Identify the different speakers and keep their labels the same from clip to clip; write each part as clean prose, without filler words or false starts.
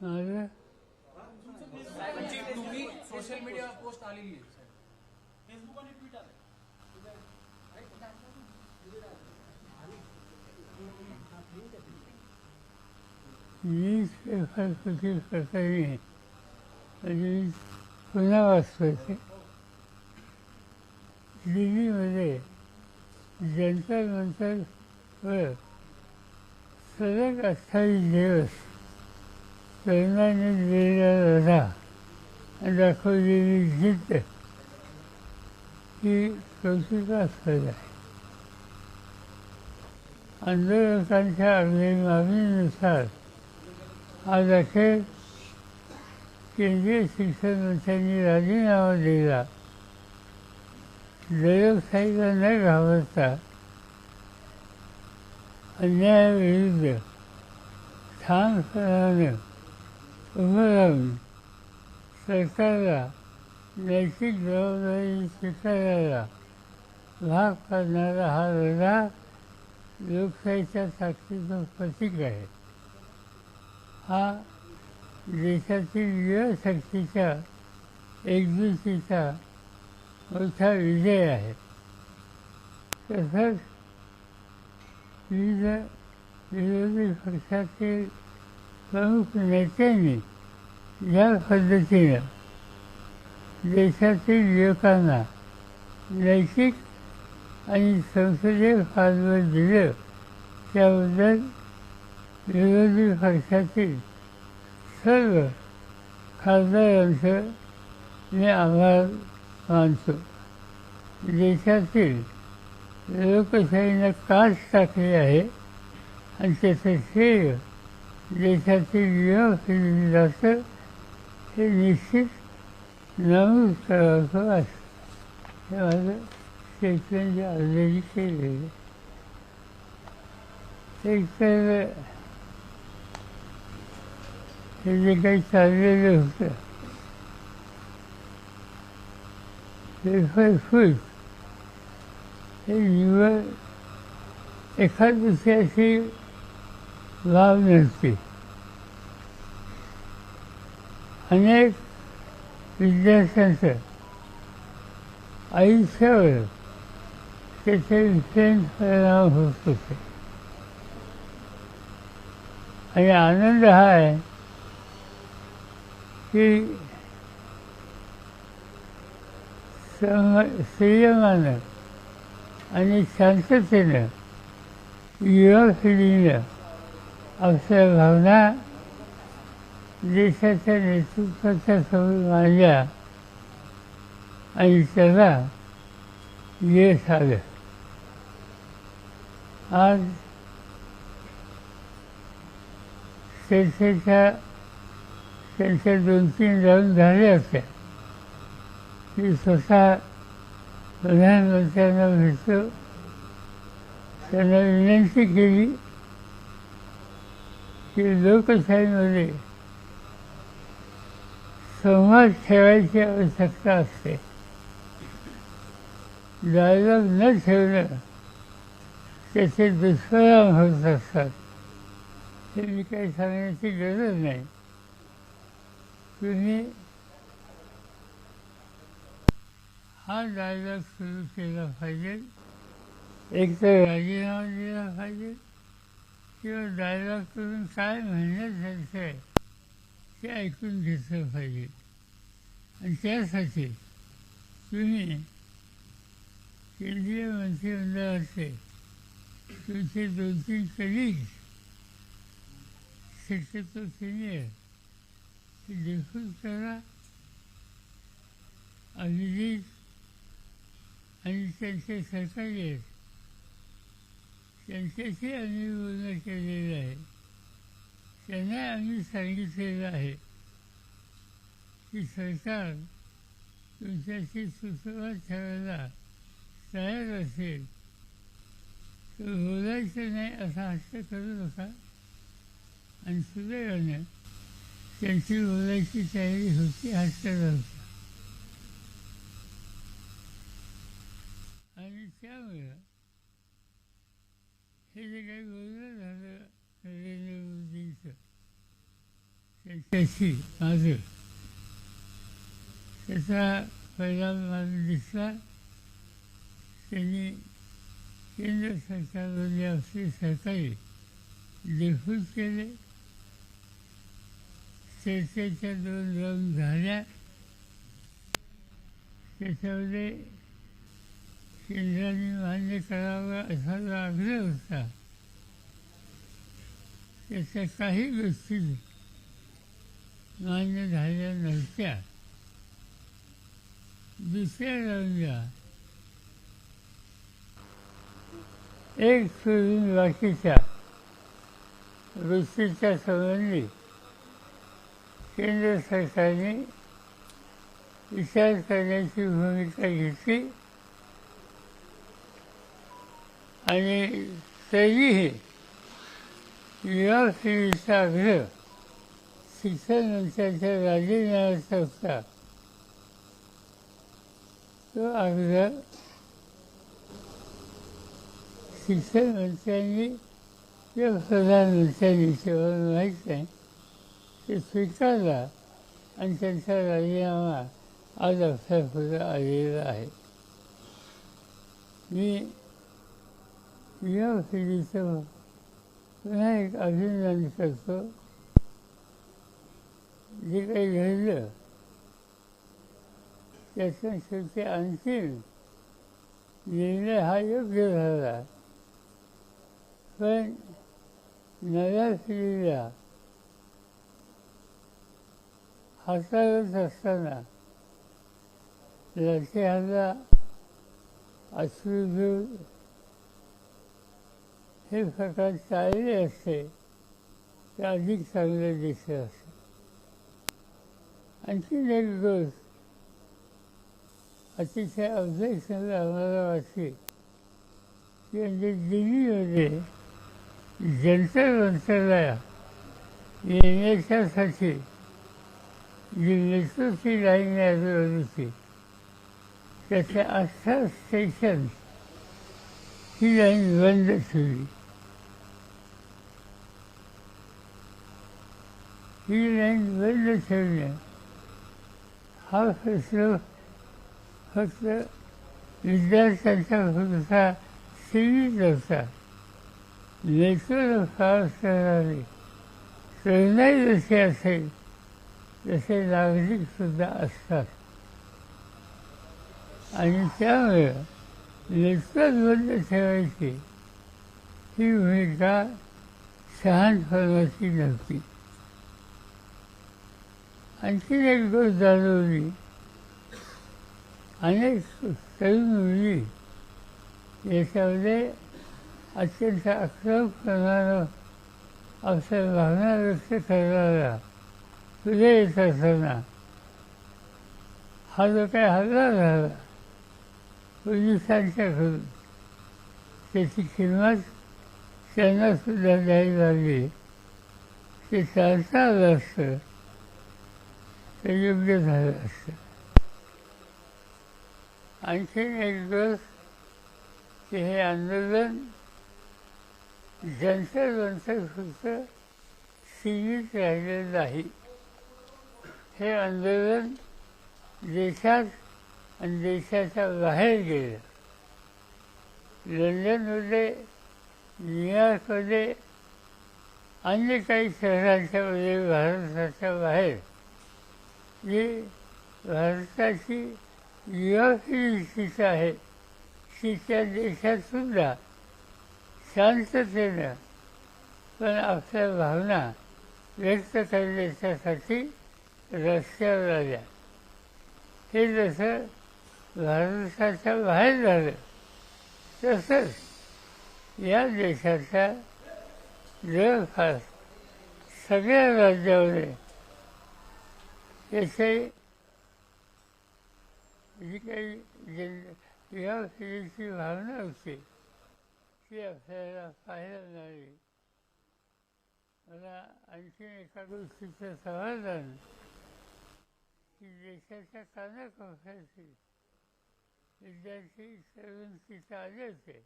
Speaker 1: माझं
Speaker 2: साहेबांची तुम्ही सोशल मीडिया पोस्ट आलेली आहे फेसबुक आणि ट्विटर
Speaker 1: वीज पेपरपैकी प्रकरणी म्हणजे पुन्हा वाचतोय ते दिल्लीमध्ये जंतर मंतरवर सलग 28 दिवस तरुणांनी दिलेला लढा आणि दाखवलेली जिद्द ही कौतुकास्पद आहे. आंदोलकांच्या अगदी मागणीनुसार आज अखेर केंद्रीय शिक्षण मंत्र्यांनी राजीनामा दिला. दडपशाहीला न घाबरता अन्यायाविरुद्ध ठामपणानं उभं राहून सरकारला नैतिक जबाबदारी स्वीकारायला भाग पाडणारा हा लढा लोकशाहीच्या ताकदीचं प्रतीक आहे. हा देशातील युवाशक्तीच्या एकजुटीचा मोठा विजय आहे. तसंच विविध विरोधी पक्षातील प्रमुख नेत्यांनी ज्या पद्धतीनं देशातील युवकांना नैतिक आणि संसदीय पाठबळ दिलं त्याबद्दल विरोधी पक्षातील सर्व खासदारांचं मी आभार मानतो. देशातील लोकशाहीनं कास टाकली आहे आणि त्याचं श्रेय देशातील युवा पिढीला जातं हे निश्चित नमूद करावं वाटतं. हे माझं स्टेटमेंट ऑलरेडी केलेलं. एक तर हे जे काही चाललेलं होतं फुल हे निवड एखाद दुसऱ्याची भाव नसते. अनेक विद्यार्थ्यांचं आयुष्यावर त्याचे विशेष परिणाम होत होते आणि आनंद हा आहे की संयमानं आणि शांततेनं युवा पिढीनं आपल्या भावना देशाच्या नेतृत्वाच्या समोर मांडल्या आणि त्याला यश आलं. आज त्यांच्या 2-3 राऊंड झाले होते. मी स्वतः प्रधानमंत्र्यांना भेटलो. त्यांना विनंती केली की लोकशाहीमध्ये संवाद ठेवायची आवश्यकता असते. डायलॉग न ठेवणं त्याचे दुष्परिणाम होत असतात. हे मी काही सांगण्याची गरज नाही. तुम्ही हा डायलॉग सुरू केला पाहिजे. एक तर राजीनामा दिला पाहिजे किंवा डायलॉग करून काय म्हणण्यासारखं आहे ते ऐकून घेतलं पाहिजे. आणि त्यासाठी तुम्ही केंद्रीय मंत्रिमंडळाचे तुमचे 2-3 कलिग्स शक्यतो सिनियर डिफ्यूज करा. अभिजित आणि त्यांचे सहकारी आहेत त्यांच्याशी आम्ही बोलणं केलेलं आहे. त्यांना आम्ही सांगितलेलं आहे की सरकार तुमच्याशी सुसंवाद ठेवायला तयार असेल तर बोलायचं नाही असा हट्ट करू नका. आणि सुदैवानं त्यांची बोलायची तयारी होती, हट्ट नव्हता. आणि त्यामुळं हे जे काही बोलणं झालं नरेंद्र मोदींचं त्याच्याशी माझं त्याचा परिणाम मला दिसला. त्यांनी केंद्र सरकारमध्ये असले सरकारी देखून केले. चर्चेच्या 2 राऊंड झाल्या. त्याच्यामध्ये केंद्राने मान्य करावं असा जो आग्रह होता त्याच्या काही गोष्टी मान्य झाल्या नव्हत्या. दुसऱ्या राऊंडला एक सोडून बाकीच्या गोष्टीच्या संबंधी केंद्र सरकारने विचार करण्याची भूमिका घेतली आणि तरीही युवा पिढीचा आग्रह शिक्षण मंत्र्याच्या राजीनाम्याचा होता. तो आग्रह शिक्षण मंत्र्यांनी किंवा प्रधानमंत्र्यांनी तेव्हा माहीत नाही ते स्वीकारला आणि त्यांचा राजीनामा आज आपल्यापुढे आलेला आहे. मी युवा पिढीचं पुन्हा एक अभिनंदन करतो. जे काही घडलं त्यातून शेवटी अंतिम निर्णय हा योग्य झाला. पण नव्या पिढीला हाताळत असताना लाठीहाला अश्रूधूर हे प्रकार टाळले असते तर अधिक चांगलं दिसत असते. आणखीन एक गोष्ट अतिशय अवघड आम्हाला वाटते की म्हणजे दिल्लीमध्ये जंतर मंतरला येण्याच्यासाठी जी मेट्रोची लाईन आजूबाजूची त्याच्या 18 स्टेशन ही लाईन बंद ठेवली. ही लाईन बंद ठेवणे हा प्रश्न फक्त विद्यार्थ्यांच्या पुरता सीमित होता. मेट्रोला प्रवास करणारे तरुणाई जसे असेल तसे नागरिकसुद्धा असतात आणि त्यामुळे मेट्रोच बंद ठेवायची ही भूमिका शहाणपणाची नव्हती. आणखीन एक गोष्ट जाणवली. अनेक तरुण मुली याच्यामध्ये अत्यंत आक्रमकपणानं आपल्या भावना व्यक्त करणारा पुढे येत असताना हा जो काही हल्ला झाला पोलिसांच्याकडून त्याची किंमत त्यांनासुद्धा द्यावी लागली. ते चालता आलं असतं तर योग्य झालं असतं. आणखीन एक गोष्ट की हे आंदोलन जंतर मंतर फक्त सीमित राहिलेलं नाही. हे आंदोलन देशात आणि देशाच्या बाहेर गेलं. लंडनमध्ये, न्यूयॉर्कमध्ये, अन्य काही शहरांच्यामध्ये भारताच्या बाहेर जी भारताची युवा पिढी आहे ती त्या देशातसुद्धा शांततेनं पण आपल्या भावना व्यक्त करण्याच्यासाठी रस्त्यावर आल्या. हे जसं भारताच्या बाहेर झालं तसंच या देशाच्या जवळपास सगळ्या राज्यामध्ये याचे जी काही युवा पिढीची भावना होती ती आपल्याला पाहायला मिळाली. मला आणखीन एका गोष्टीचं समाधान की देशाच्या कानाकोपऱ्यातील विद्यार्थी तरुण तिथं आले होते.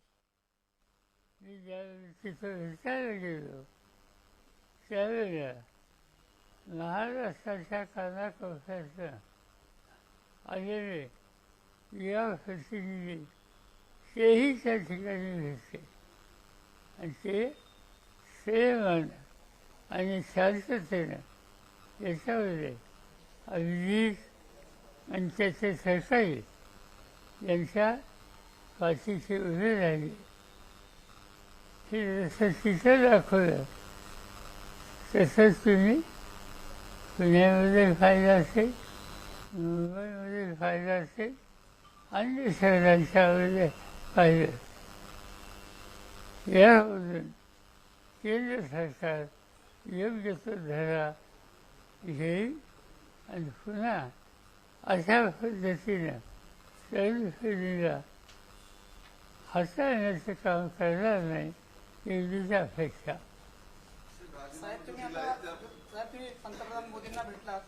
Speaker 1: मी ज्यावेळी तिथं भेटायला गेलो त्यावेळेला महाराष्ट्राच्या कानाकोपऱ्यातून आलेले या प्रतिनिधी तेही त्या ठिकाणी भेटते आणि ते संयमानं आणि शांततेनं याच्यामध्ये अभिजित आणि त्याचे सहकारी यांच्या पाठीशी उभे राहिले. हे जसं तिथं दाखवलं तसंच तुम्ही पुण्यामध्ये फायदा असेल, मुंबईमध्ये फायदा असेल, अन्य शहरांच्यामध्ये पाहिलं. यामधून केंद्र सरकार योग्य तो धडा घेईल आणि पुन्हा अशा पद्धतीनं तरुण पिढीला हाताळण्याचं काम करणार नाही एवढीच अपेक्षा.
Speaker 2: साहेब तुम्ही पंतप्रधान मोदींना भेटलात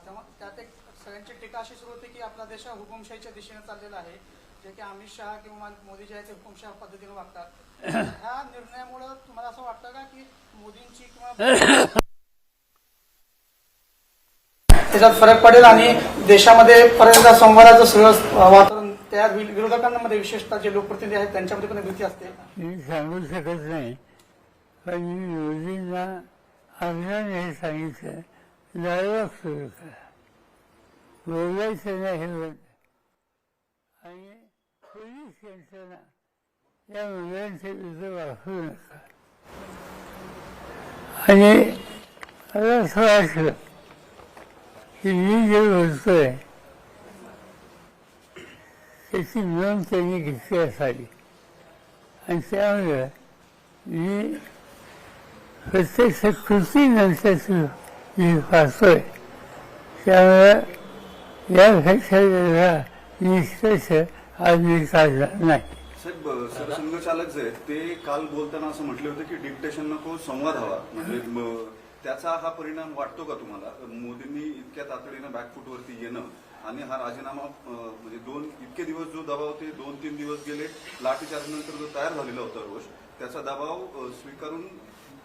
Speaker 2: तेव्हा त्यात एक सगळ्यांची टीका अशी सुरू होती की आपला देश हुकुमशाहीच्या दिशेने चाललेला आहे, जे की अमित शहा किंवा मोदी जे आहे ते हुकुमशाह पद्धतीने वागतात. ह्या निर्णयामुळे तुम्हाला असं वाटतं का की मोदींची किंवा त्याच्यात फरक पडेल आणि देशामध्ये परत एकदा संवादाचं सगळं वातावरण तयार होईल? विरोधकांमध्ये विशेषतः जे लोकप्रतिनिधी आहेत त्यांच्यामध्ये पण भीती असते.
Speaker 1: मी सांगू शकत नाही, पण मी मोदींना आग्रहाने हे सांगितलं, डायलॉग सुरू करा, बोलायचं नाही हे बंद, आणि पोलीस यंत्रणा या मुलांच्या विरुद्ध वापरू नका. आणि मला असं वाटलं की मी जे बोलतोय त्याची नोंद त्यांनी घेतली असावी, आणि त्यामुळे मी प्रत्यक्ष कृतीनंतर जे पाहतोय त्यामुळे यापेक्षा वेगळा निष्कर्ष आज मी काढला नाही.
Speaker 3: साहेब, सरसंघचालक जे आहेत ते काल बोलताना असं म्हटले होते की डिक्टेशन नको, संवाद हवा. म्हणजे त्याचा हा परिणाम वाटतो का तुम्हाला? मोदींनी इतक्या तातडीनं बॅकफूटवरती येणं आणि हा राजीनामा म्हणजे इतके दिवस जो दबाव ते 2-3 दिवस गेले, लाठीचार्ज नंतर जो तयार झालेला होता रोष, त्याचा दबाव स्वीकारून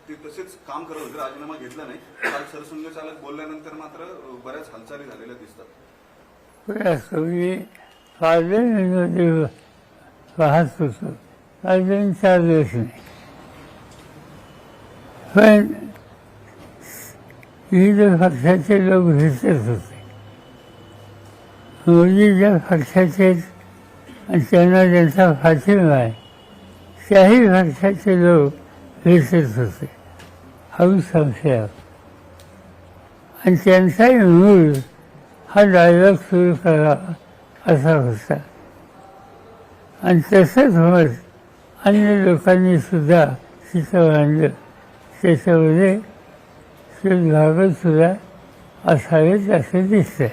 Speaker 3: ते तसेच काम करत होते, राजीनामा घेतला नाही. काल सरसंघचालक बोलल्यानंतर मात्र बऱ्याच हालचाली झालेल्या दिसतात.
Speaker 1: मी पार्लमेंटमध्ये पाहत होतो, पार्लमेंट 4 दिवस नाही, पण विविध पक्षाचे लोक भेटत होते. मोदी ज्या पक्षाचे आणि त्यांना ज्यांचा पाठिंबा आहे त्याही पक्षाचे लोक भेटत होते, हळू संशय, आणि त्यांचाही मूळ हा डायलॉग सुरू करावा असा होता. आणि तसंच होत अन्य लोकांनी सुद्धा तिथं मांडलं, त्याच्यामध्ये भागत सुद्धा असावेच असे दिसतंय.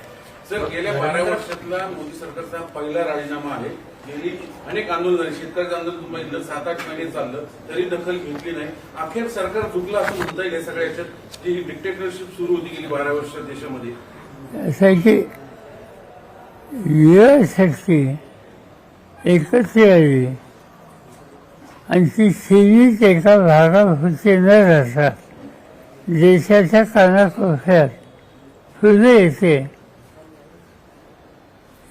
Speaker 4: सर, गेल्या 12 वर्षातला मोदी सरकारचा पहिला राजीनामा आहे. गेली अनेक आंदोलन झाली, शेतकऱ्याचं आंदोलन तुम्ही बघितलं, 7-8 महिने चाललं तरी दखल घेतली नाही. अखेर सरकार चुकलं असं म्हणता येईल. सगळ्या याच्यात जी डिक्टेटरशिप सुरू होती गेली 12 वर्ष देशामध्ये,
Speaker 1: असं आहे की युवाशक्ती एकत्र आली आणि ती सीमित एका भागापुरती न राहता देशाच्या कानाकोपऱ्यात पुढे येते,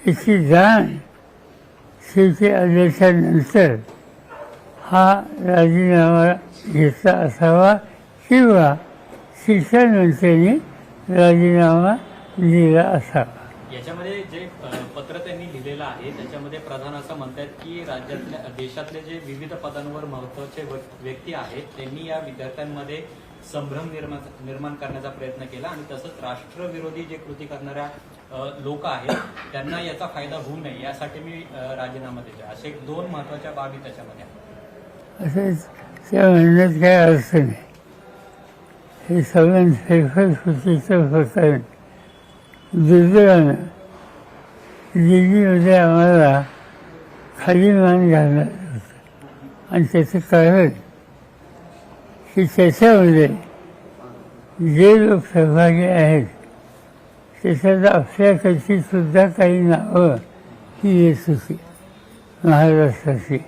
Speaker 1: याची जाण शेवटी आल्याच्या नंतर हा राजीनामा घेतला असावा किंवा शिक्षण मंत्र्यांनी राजीनामा दिला असावा.
Speaker 5: याच्यामध्ये जे पत्र त्यांनी लिहिलेलं आहे त्याच्यामध्ये प्रधान असं म्हणतात की राज्यातल्या देशातले जे विविध पदांवर महत्वाचे व्यक्ती आहेत त्यांनी या विद्यार्थ्यांमध्ये संभ्रम निर्माण करण्याचा प्रयत्न केला आणि तसंच राष्ट्रविरोधी जे कृती करणाऱ्या लोक आहेत त्यांना याचा फायदा होऊ नये यासाठी मी राजीनामा देतो, असे 2 महत्वाच्या बाबी त्याच्यामध्ये आहेत.
Speaker 1: असेच त्या म्हणण्यात काय अर्थ नाही. हे सगळं कृतीचं प्रकरण दुर्दैवानं दिल्लीमध्ये आम्हाला खाली मान घालणार होतं, आणि त्याचं कारण की त्याच्यामध्ये जे लोक सहभागी आहेत त्याच्यात आपल्याकडची सुद्धा काही नावं ही येत होती महाराष्ट्राची,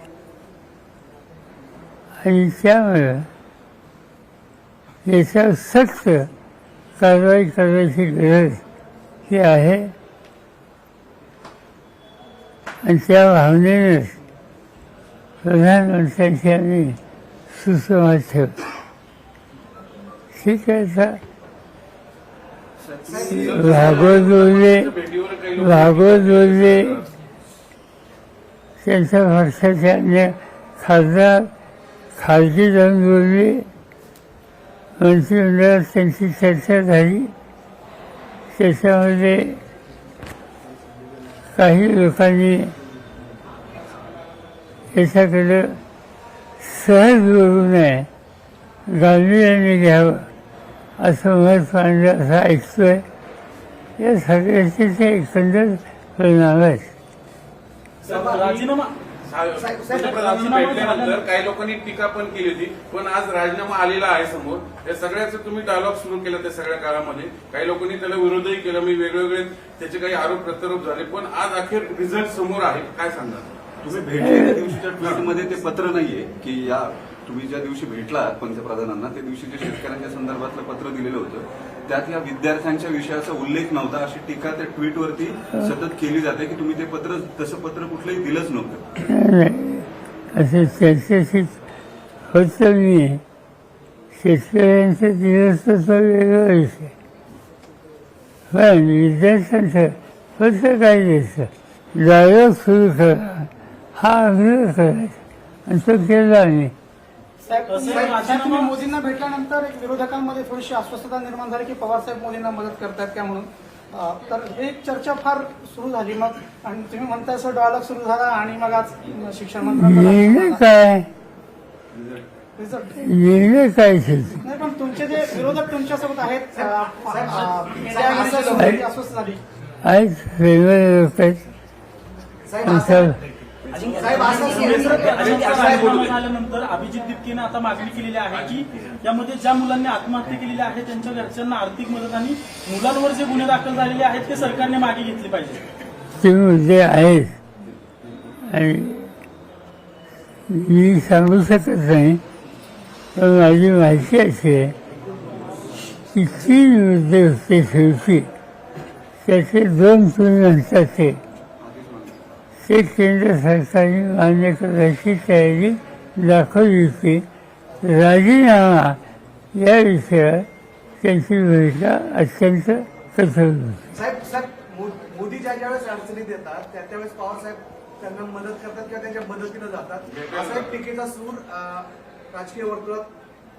Speaker 1: आणि त्यामुळं याच्यावर सक्त कारवाई करण्याची गरज ही आहे आणि त्या भावनेनेच प्रधानमंत्र्यांशी आम्ही सुसंवाद ठेवतो. ठीक आहे, भागवत बोलले त्यांच्या पक्षाचे अन्य खासदार खालची जाऊन बोलले, मंत्रिमंडळात त्यांची चर्चा झाली. त्याच्यामध्ये काही लोकांनी याच्याकडं सहज बोलू नये, गांभीर्याने घ्यावं असं मत मांडलं असं ऐकतोय. या सगळ्याचे ते एकंदर परिणाम आहेत.
Speaker 6: राजीनामा
Speaker 4: पंतप्रधानांना भेटल्यानंतर काही लोकांनी टीका पण केली होती, पण आज राजीनामा आलेला आहे समोर. या सगळ्याचं तुम्ही डायलॉग सुरू केला त्या सगळ्या काळामध्ये. काही लोकांनी त्याला विरोधही केला, मी वेगवेगळे त्याचे काही आरोप प्रत्यारोप झाले, पण आज अखेर रिझल्ट समोर आहे. काय सांगा
Speaker 3: तुम्ही भेटलेल्या दिवशीच्या ट्विटमध्ये ते पत्र नाहीये की या तुम्ही ज्या दिवशी भेटलात पंतप्रधानांना त्या दिवशी जे शेतकऱ्यांच्या संदर्भातलं पत्र दिलेलं होतं त्यात या विद्यार्थ्यांच्या विषयाचा उल्लेख नव्हता अशी टीका त्या ट्विटवरती सतत केली जाते की तुम्ही ते पत्र तसं पत्र कुठलंही दिलंच नव्हतं.
Speaker 1: असं चर्चेशी होतं मी शेतकऱ्यांचं दिवस तो वेगळा विषय, पण विद्यार्थ्यांचं होतं काय द्यायचं, डायलॉग सुरू करा, हा आग्रह करायचा आणि तो केला आम्ही.
Speaker 2: साहेब तुम्ही मोदींना भेटल्यानंतर एक विरोधकांमध्ये थोडीशी अस्वस्थता निर्माण झाली की पवारसाहेब मोदींना मदत करतात का म्हणून. तर हे एक चर्चा फार सुरू झाली मग, आणि तुम्ही म्हणताय असं डायलॉग सुरू झाला आणि मग आज शिक्षण
Speaker 1: निर्णय काय निर्णय काय
Speaker 2: नाही, पण तुमचे जे विरोधक तुमच्यासोबत आहेत अस्वस्थ झाली
Speaker 1: आहेत, वेगवेगळे लोक आहेत.
Speaker 6: झाल्यानंतर अभिजित दिपकेनं आता मागणी केलेली आहे की यामध्ये ज्या मुलांनी आत्महत्या केलेली आहे त्यांच्या घरच्यांना आर्थिक मदत आणि मुलांवर जे गुन्हे दाखल झालेले आहेत ते सरकारने मागे घेतले पाहिजे.
Speaker 1: ते मुद्दे आहेत आणि मी सांगू शकत नाही, पण माझी माहिती अशी आहे की 3 मुद्दे होते शेवटी, त्याचे 2 तुम्ही म्हणतात ते केंद्र सरकारने मान्य करण्याची तयारी दाखवली होती. राजीनामा या विषयावर त्यांची भूमिका अत्यंत कठोर होती.
Speaker 7: साहेब मोदी ज्यावेळेस अडचणीत येतात त्यावेळेस पवार साहेब त्यांना मदत करतात किंवा त्यांच्या मदतीनं जातात, असा एक टीकेचा सूर राजकीय वर्तुळात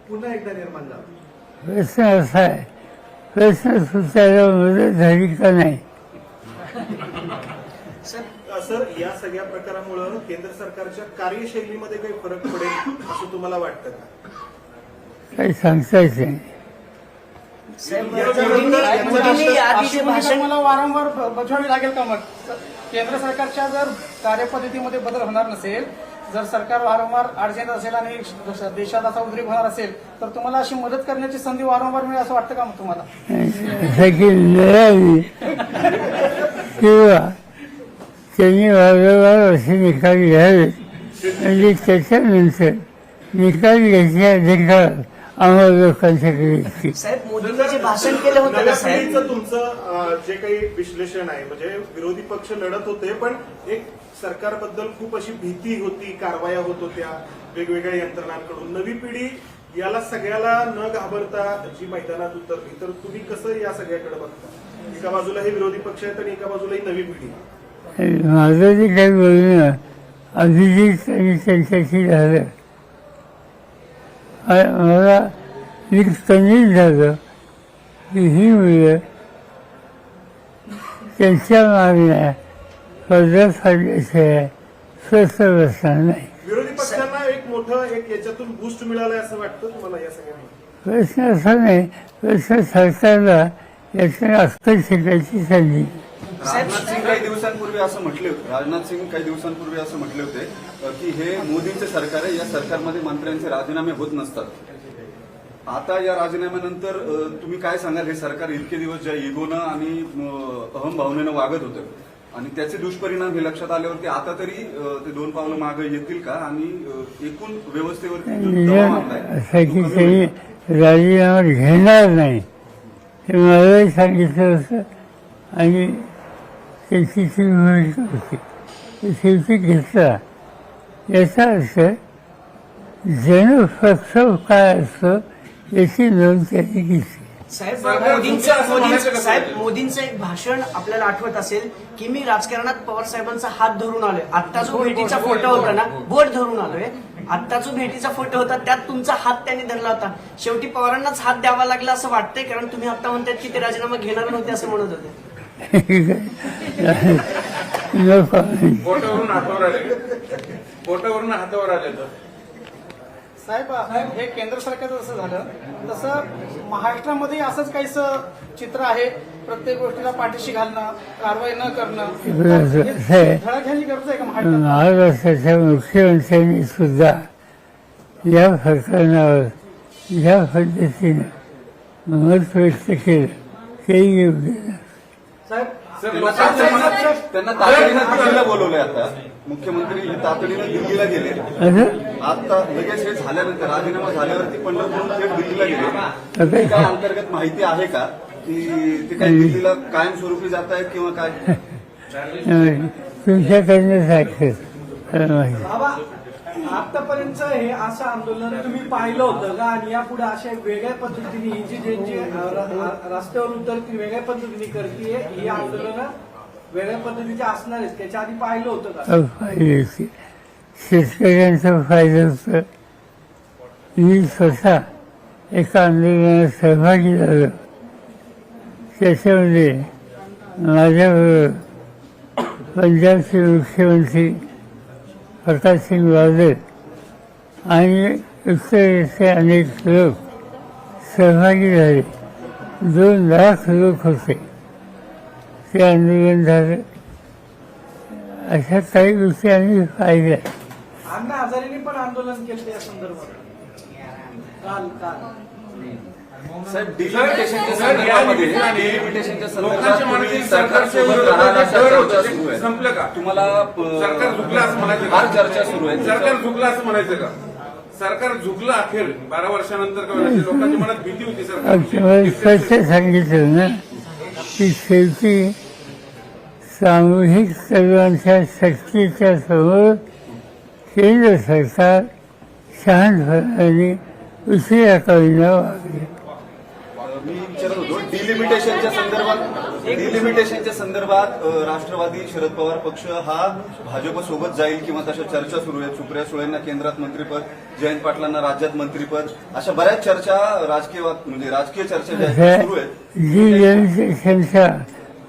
Speaker 7: पुन्हा एकदा निर्माण झाला.
Speaker 1: प्रश्न असा आहे, प्रश्न सुटायला मदत झाली का नाही.
Speaker 7: सर, या सगळ्या प्रकारामुळे केंद्र सरकारच्या कार्यशैलीमध्ये काही फरक पडेल असं तुम्हाला वाटतं का?
Speaker 1: काही सांगता येत नाही.
Speaker 2: मला वारंवार बजवावी लागेल का मग. केंद्र सरकारच्या जर कार्यपद्धतीमध्ये बदल होणार नसेल, जर सरकार वारंवार अडचणीत असेल आणि देशात असा उद्रेक होणार असेल तर तुम्हाला अशी मदत करण्याची संधी वारंवार मिळेल असं वाटतं का मग तुम्हाला.
Speaker 1: मिळाली किंवा त्यांनी वारंवार असे निकाल घ्यावेत म्हणजे त्याच्यानंतर निकाल घ्यायच्या अधिकार आम्हाला लोकांच्याकडे.
Speaker 8: साहेब मोदींनी जे भाषण केलं होतं ना साहेब,
Speaker 7: तुमचं जे काही विश्लेषण आहे म्हणजे विरोधी पक्ष लढत होते पण एक सरकारबद्दल खूप अशी भीती होती, कारवाया होत होत्या वेगवेगळ्या यंत्रणांकडून. नवी पिढी याला सगळ्याला न घाबरता जी मैदानात उतरली, तर तुम्ही कसं या सगळ्याकडे बघता? एका बाजूला हे विरोधी पक्ष आहेत आणि एका बाजूला ही नवी पिढी.
Speaker 1: माझं जे काही बोलणं अभिजित आणि त्यांच्याशी झालं, मला मी कन्व्हिन्स झालं की ही मुलं त्यांच्या मागण्या पदर फाडल्याशिवाय स्वस्त बसणार नाही.
Speaker 7: विरोधी पक्षांना एक मोठं एक याच्यातून बूस्ट मिळालंय असं वाटतं तुम्हाला या सगळ्यांना?
Speaker 1: प्रश्न असा नाही, प्रश्न सरकारला याच्या अक्कल शिकायची संधी.
Speaker 3: राजनाथ सिंग काही दिवसांपूर्वी असं म्हटले होते की हे मोदींचे सरकार आहे, या सरकारमध्ये मंत्र्यांचे राजीनामे होत नसतात. आता या राजीनाम्यानंतर तुम्ही काय सांगाल, हे सरकार इतके दिवस ज्या इगोनं आणि अहम भावनेनं वागत होतं आणि त्याचे दुष्परिणाम हे लक्षात आल्यावरती आता तरी ते 2 पावलं मागे येतील का आणि एकूण व्यवस्थेवरती
Speaker 1: राजीनामा घेणार नाही हे मलाही सांगितलं होतं आणि त्याची ती भूमिका होती ती शेवटी घेतला. याचा अर्थ जनपक्ष काय असतो याची नोंद त्यांनी घेतली.
Speaker 8: साहेब
Speaker 4: सरकार तुमचं असं म्हणायचं का
Speaker 8: साहेब
Speaker 4: साहेब?
Speaker 8: मोदींचं एक भाषण आपल्याला आठवत असेल की मी राजकारणात पवार साहेबांचा हात धरून आलोय. आत्ता जो भेटीचा फोटो होता ना, बोट धरून आलोय. आत्ता जो भेटीचा फोटो होता त्यात तुमचा हात त्यांनी धरला होता. शेवटी पवारांनाच हात द्यावा लागला असं वाटतंय, कारण तुम्ही आता म्हणतात की ते राजीनामा घेणार नव्हते असं म्हणत होते.
Speaker 1: No comment.
Speaker 4: पोटावरून हातावर आले, पोटावरून हातावर आले तर
Speaker 2: साहेब हे केंद्र सरकारचं जसं झालं तसं महाराष्ट्रामध्ये असंच काहीसं चित्र आहे. प्रत्येक गोष्टीला पाठीशी घालणं, कारवाई न करणं,
Speaker 1: आहे
Speaker 2: धडा घ्यायची गरज आहे का महाराष्ट्रात?
Speaker 1: महाराष्ट्राच्या मुख्यमंत्र्यांनी सुद्धा या प्रकरणावर ज्या पद्धतीनं मत व्यक्त केलं ते योग्य नाही.
Speaker 4: सर
Speaker 3: त्यांना तातडीनं दिल्लीला बोलवलंय. आता मुख्यमंत्री तातडीनं दिल्लीला गेले.
Speaker 1: असं
Speaker 3: आता लगेच हे झाल्यानंतर राजीनामा झाल्यावरती पंढरपूर थेट दिल्लीला गेले.
Speaker 1: आता
Speaker 3: काय अंतर्गत माहिती आहे का की ते काही दिल्लीला कायमस्वरूपी जात आहेत किंवा काय?
Speaker 1: तुमच्याकडनं ऐकत माहिती.
Speaker 9: बाबा आतापर्यंत हे असं आंदोलन तुम्ही पाहिलं होतं का? आणि यापुढे अशा वेगळ्या पद्धतीने ही जी ज्यांची रस्त्यावर उतरती वेगळ्या पद्धतीने करते ही आंदोलन वेगळ्या पद्धतीचे असणार आहेत. त्याच्या आधी पाहिलं होतं का?
Speaker 1: फायदे शेतकऱ्यांचा फायदा होतं. मी स्वतः एका आंदोलनात सहभागी झालो. त्याच्यामध्ये माझ्याबरोबर पंजाबचे मुख्यमंत्री प्रकाशसिंग बादल आणि उत्तरेचे अनेक लोक सहभागी झाले. 2 लाख लोक होते. ते आंदोलन झालं. अशा काही गोष्टी आम्ही पाहिल्या.
Speaker 9: अण्णा हजारेंनी पण आंदोलन केलं या संदर्भात काल
Speaker 3: साहेब डिलिमिटेशनच्या संदर्भामध्ये
Speaker 4: लोकांच्या मनातील सरकारच्या विरोधात दर होते. संपलं का?
Speaker 3: तुम्हाला
Speaker 4: सरकार झुकलं असं म्हणायचं
Speaker 3: फार
Speaker 4: का?
Speaker 3: चर्चा सुरू आहे.
Speaker 4: सरकार झुकलं असं म्हणायचं का? सरकार झुकलं अखेर 12 वर्षानंतर का होईना? लोकांच्या मनात भीती होती
Speaker 1: तुम्हाला
Speaker 4: सरकार.
Speaker 1: स्पष्ट सांगितलं ना की शेवटी सामूहिक सर्वांच्या शक्तीच्या समोर केंद्र सरकार शहाणपणाने उशिरा कळीनं वागले.
Speaker 3: मी विचारत होतो डिलिमिटेशनच्या संदर्भात राष्ट्रवादी शरद पवार पक्ष हा भाजपसोबत जाईल किंवा तशा चर्चा सुरू आहेत. सुप्रिया सुळेंना केंद्रात मंत्रीपद, जयंत पाटलांना राज्यात मंत्रीपद, अशा बऱ्याच चर्चा राजकीय चर्चा ज्या आहेत सुरू आहेत.
Speaker 1: डिलिमिटेशनचा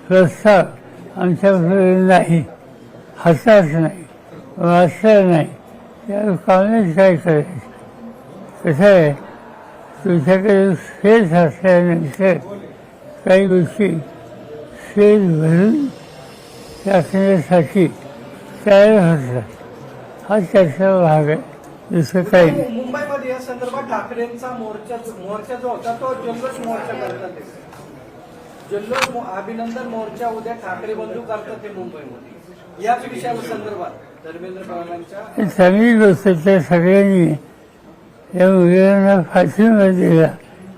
Speaker 1: प्रस्ताव आमच्याकडे नाही, हातात नाही, वाचला नाही. त्या कामात काय करायचं? कसं आहे, तुमच्याकडे स्पेस असल्यानंतर काही गोष्टी स्पेस भरून टाकण्यासाठी तयार होतात. हा त्याचा भाग आहे, दुसरं काही नाही.
Speaker 9: मुंबईमध्ये या संदर्भात ठाकरेंचा मोर्चा जो होता तो जल्लोष मोर्चा करतात. अभिनंदन मोर्चा उद्या ठाकरे बंधू करतात ते मुंबईमध्ये. याच विषयाच्या संदर्भात धर्मेंद्र प्रधानांच्या
Speaker 1: चांगली गोष्ट त्या सगळ्यांनी या मुलांना फाशीमध्ये दिला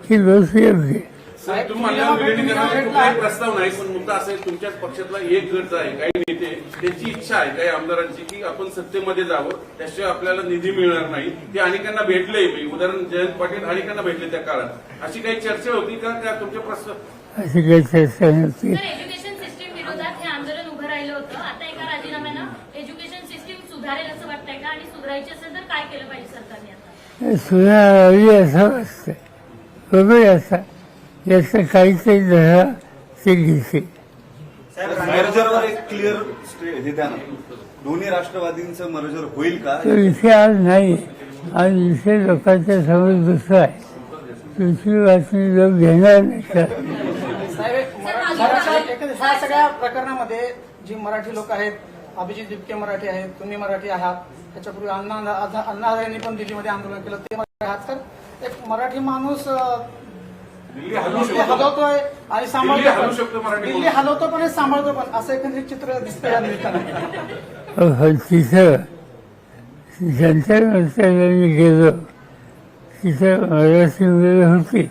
Speaker 1: ही गोष्ट योग्य.
Speaker 4: साहेब, तुम्हाला विलीनीकरणाचा कुठलाही प्रस्ताव नाही, पण मुद्दा असा आहे तुमच्याच पक्षातला एक गट आहे, काही नेते त्यांची इच्छा आहे, काही आमदारांची की आपण सत्तेमध्ये जावं, त्याशिवाय आपल्याला निधी मिळणार नाही. ते अनेकांना भेटले. उदाहरण जयंत पाटील अनेकांना भेटले त्या काळात. अशी काही चर्चा होती का त्या तुमच्या प्रस्ताव?
Speaker 1: अशी काही चर्चा नव्हती.
Speaker 10: एज्युकेशन सिस्टीम विरोधात हे आंदोलन उभं राहिलं होतं. आता एका राजीनाम्यानं एज्युकेशन सिस्टीम सुधारेल असं वाटतंय का? आणि सुधारायची असेल तर काय केलं पाहिजे सरकारने आता?
Speaker 1: सुधारावी असं वाटतं. बघूया आता याचं काहीतरी धडा ते घेते.
Speaker 3: मर्जरवर एक क्लिअर हे द्या ना. दोन्ही राष्ट्रवादींचं मर्जर होईल का?
Speaker 1: तो विषय आज नाही. आज विषय लोकांच्या समोर दुसरा आहे. दुसरी बातमी लोक घेणार नाही.
Speaker 2: साहेब ह्या सगळ्या प्रकरणामध्ये जी मराठी लोक आहेत, अभिजित दिपके मराठी आहेत, तुम्ही मराठी आहात, त्याच्यापूर्वी अण्णा हजारेंनी पण दिल्लीमध्ये आंदोलन केलं, ते मराठी आहात. तर एक मराठी माणूस
Speaker 4: दिल्ली हलवू शकतो.
Speaker 2: हलवतोय आणि
Speaker 4: दिल्ली हलवू शकतो मराठी
Speaker 2: दिल्ली
Speaker 4: माणूस.
Speaker 2: हलवतो पण सांभाळतो पण, असं एकंदरीत चित्र दिसतं या निमित्तानं.
Speaker 1: तिथं जंतर मंतरला मी गेलो. तिथं मराठी मुलं होती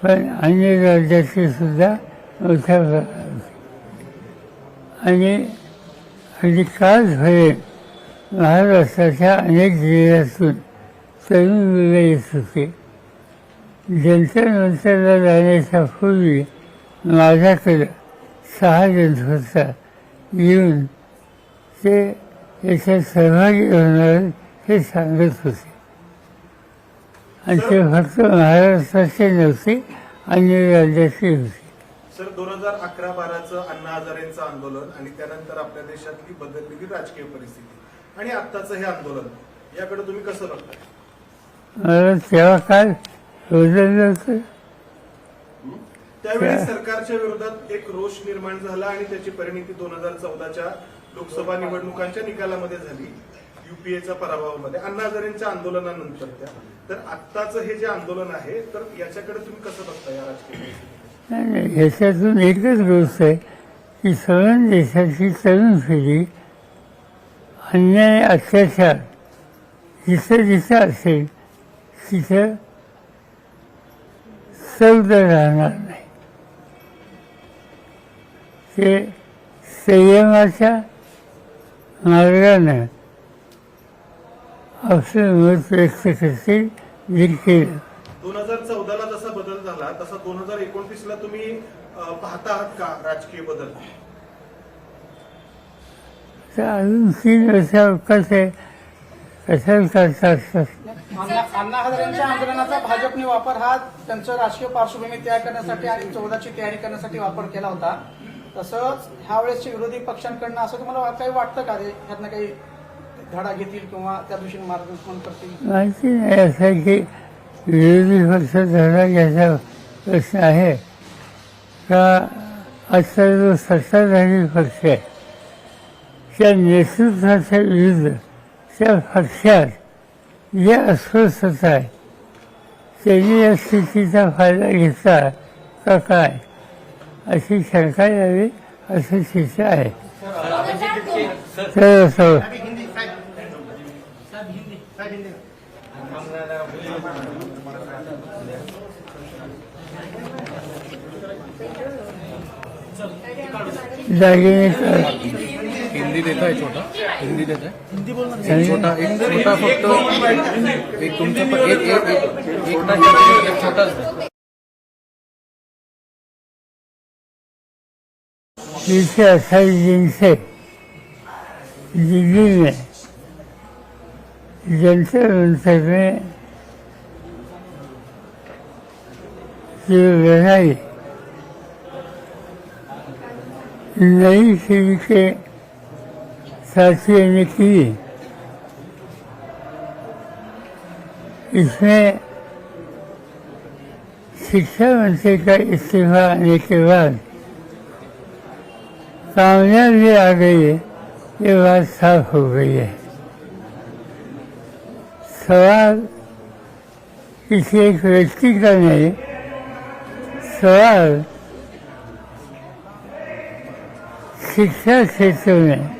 Speaker 1: पण अन्य राज्याची सुद्धा मोठ्या प्रमाणात आणि अगदी कालपर्यंत महाराष्ट्राच्या अनेक जिल्ह्यातून तरुण मुलं येत होते. जंतर मंतरला जाण्याच्या पूर्वी माझ्याकडं 6 जनता येऊन ते याच्यात सहभागी होणार हे सांगत होते. आणि ते फक्त महाराष्ट्राचे नव्हते, अन्य राज्याचे होते.
Speaker 7: सर 2011-12चं अण्णा हजारेंचं आंदोलन आणि त्यानंतर आपल्या देशातली बदललेली राजकीय परिस्थिती आणि आत्ताचं हे आंदोलन याकडे तुम्ही कसं बघताय?
Speaker 1: मला तेव्हा काय बदललं होतं.
Speaker 7: त्यावेळी सरकारच्या विरोधात एक रोष निर्माण झाला आणि त्याची परिणिती 2014च्या लोकसभा निवडणुकांच्या निकालामध्ये झाली, युपीएच्या पराभवामध्ये, अण्णा हजारेंच्या आंदोलनानंतर त्या. तर आत्ताचं हे जे आंदोलन आहे तर याच्याकडे तुम्ही कसं बघता या राजकीय परिस्थितीत?
Speaker 1: नाही, ह्याच्यातून एकच गोष्ट आहे की सगळ्या देशाची तरुण पिढी अन्याय अत्याचार जिथं जिथं असेल तिथं सौद राहणार नाही. ते संयमाच्या मार्गानं आपलं मत व्यक्त करतील. देखील
Speaker 7: 2014ला जसा बदल झाला तसा 2029ला तुम्ही पाहता आहात का राजकीय बदल?
Speaker 1: तर अजून 3 वर्ष अवकाश आहे. कशाला करतात?
Speaker 2: अण्णा हजारेंच्या आंदोलनाचा भाजपने वापर हा त्यांचं राजकीय पार्श्वभूमी तयार करण्यासाठी आणि 14ची तयारी करण्यासाठी वापर केला होता. तसंच ह्यावेळेसचे विरोधी पक्षांकडनं असं तुम्हाला काही वाटतं का? ह्यातनं काही धडा घेतील किंवा त्या दिवशी मार्गदर्शन करतील?
Speaker 1: माहिती नाही असं की विरोधी पक्ष धडा घ्यायचा प्रश्न आहे का? आजचा जो सत्ताधारी पक्ष आहे त्या नेतृत्वाच्या विरुद्ध त्या पक्षात जे अस्वस्थता आहे त्यांनी या स्थितीचा फायदा घेतला का काय अशी शंका यावी असं चित्र आहे. तर असं दागिने
Speaker 11: हिंदी देता है छोटा, हिंदी देता है, हिंदी बोलना छोटा, एक छोटा फक्त एक तुमचं पण एक ना छोटा.
Speaker 1: पीछे 28 दिन से दिल्ली में जंतर मंतर में जो लड़ाई नई पीढ़ी के साथियों ने की, इसमें शिक्षा मंत्री का इस्तीफा आने के बाद कामयाबी आ गई है, ये बात साफ हो गई है. सवाल किसी एक व्यक्ति का नहीं, सवाल शिक्षा क्षेत्र में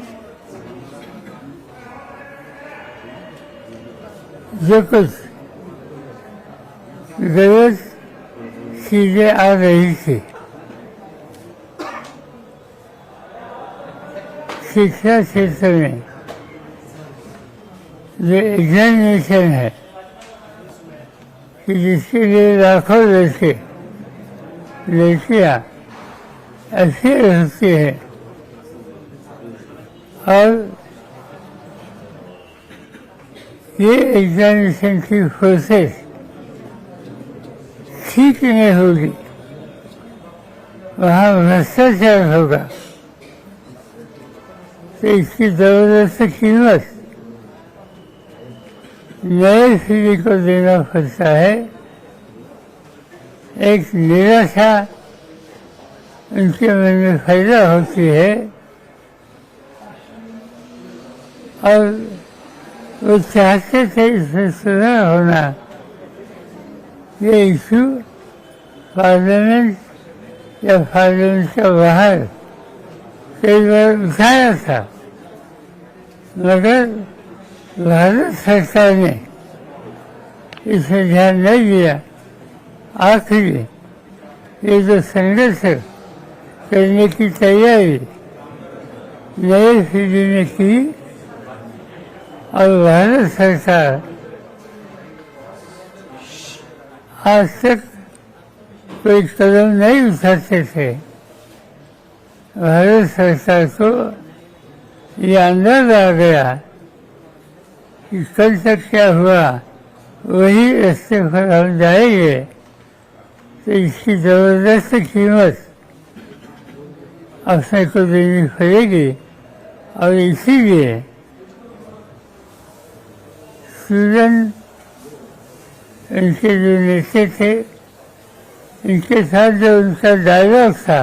Speaker 1: जो कुछ गलत चीजें आ रही थी, शिक्षा क्षेत्र में जो एग्जामिनेशन है कि जिसके लिए लाखों लड़के लड़कियाँ ऐसी होती है और ये एग्जामिनेशन की प्रोसेस ठीक नहीं होगी, वहाँ भ्रष्टाचार होगा, तो इसकी जबरदस्त कीमत नए पीढ़ी को देना पड़ता है. एक निराशा उनके मन में पैदा होती है और वो चाहते थे इसमें सुधार होना. ये इशू पार्लियामेंट या पार्लियामेंट का बाहर कई बार उठाया था, मगर भारत सरकार ने इसमें ध्यान नहीं दिया. आखिरी ये जो संघर्ष करने की तैयारी नई पीढ़ी ने की और भारत सरकार आज तक कोई कदम नहीं उठाते थे। भारत सरकार को ये अंदाजा आ गया कि कल तक क्या हुआ वही रास्ते पर हम जाएंगे, तो इसकी जबरदस्त कीमत अपने को देनी पड़ेगी। और इसीलिए सूरन इनके जो नेता थे, इनके साथ जो उनका डायलॉग था,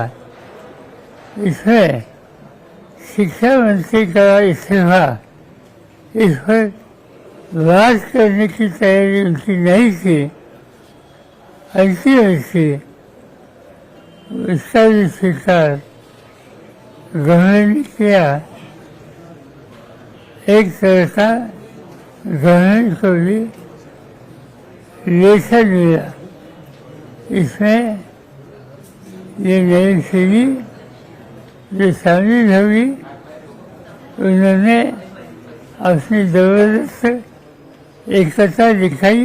Speaker 1: इसमें शिक्षा मंत्री का इस्तीफा, इस पर बात करने की तैयारी उनकी नहीं थी। ऐसी इसका भी स्वीकार गवर्नमेंट ने किया। एक तरह का गवर्नमेंट को भी लेसन मिला। इसमें ये नई पीढ़ी जो शामिल होगी, उन्होंने अपनी जबरदस्त एकता दिखाई,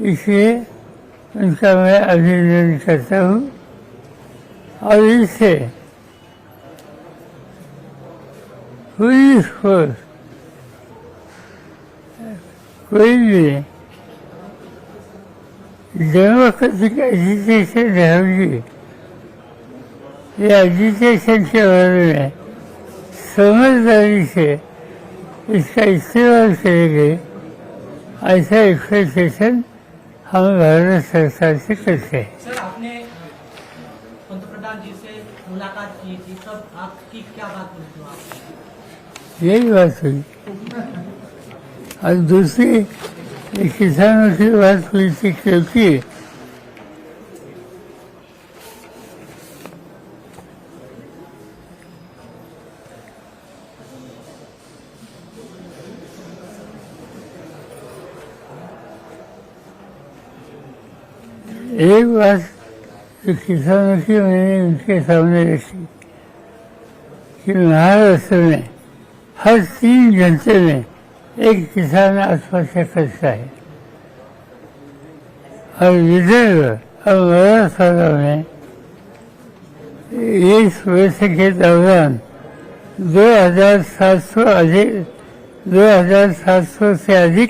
Speaker 1: इसलिए उनका मैं अभिनंदन करता हूँ। और इससे पूरी फोर्स कोई भी डेमोक्रेटिक एजिटेशन होगी या एजिटेशन के बारे में समझदारी से इसका इस्तेमाल करेंगे, ऐसा एक्सपेक्टेशन हम भारत सरकार से करते हैं।
Speaker 12: सर, आपने पंतप्रधान जी से मुलाकात की थी, तब आपकी क्या बात हुई थी आपसे?
Speaker 1: यही बात हुई। और दूसरी किसानों की बात हुई थी, क्योंकि एक बात जो किसानों की मैंने उनके सामने रखी कि महाराष्ट्र में हर 3 घंटे में एक किसान आत्महत्या करता है और विदर्भ और मराठवाड़ा में इस वर्ष के दौरान 2700 से अधिक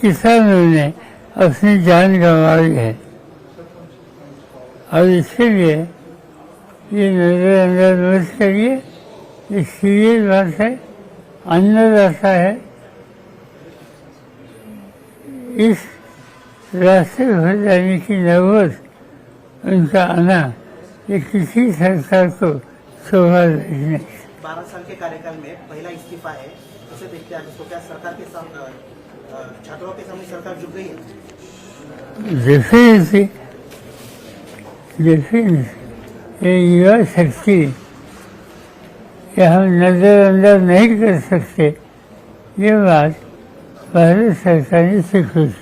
Speaker 1: किसानों ने अपनी जान गंवाई है। और इसके लिए ये नजरअंदाज मत करिए, ये सीरियस बात है। अन्नदाता है, इस रास्ते पर जाने की नौबत उनका आना ये किसी सरकार को शोभा नहीं।
Speaker 8: 12 साल के कार्यकाल में पहला इस्तीफा है, उसे देखते हैं तो क्या सरकार के सामने, छात्रों के सामने सरकार झुक गई है? ये युवा शक्ति ये हम नजरअंदाज नहीं कर सकते। ये बात भारत सरकार ने स्वीकृत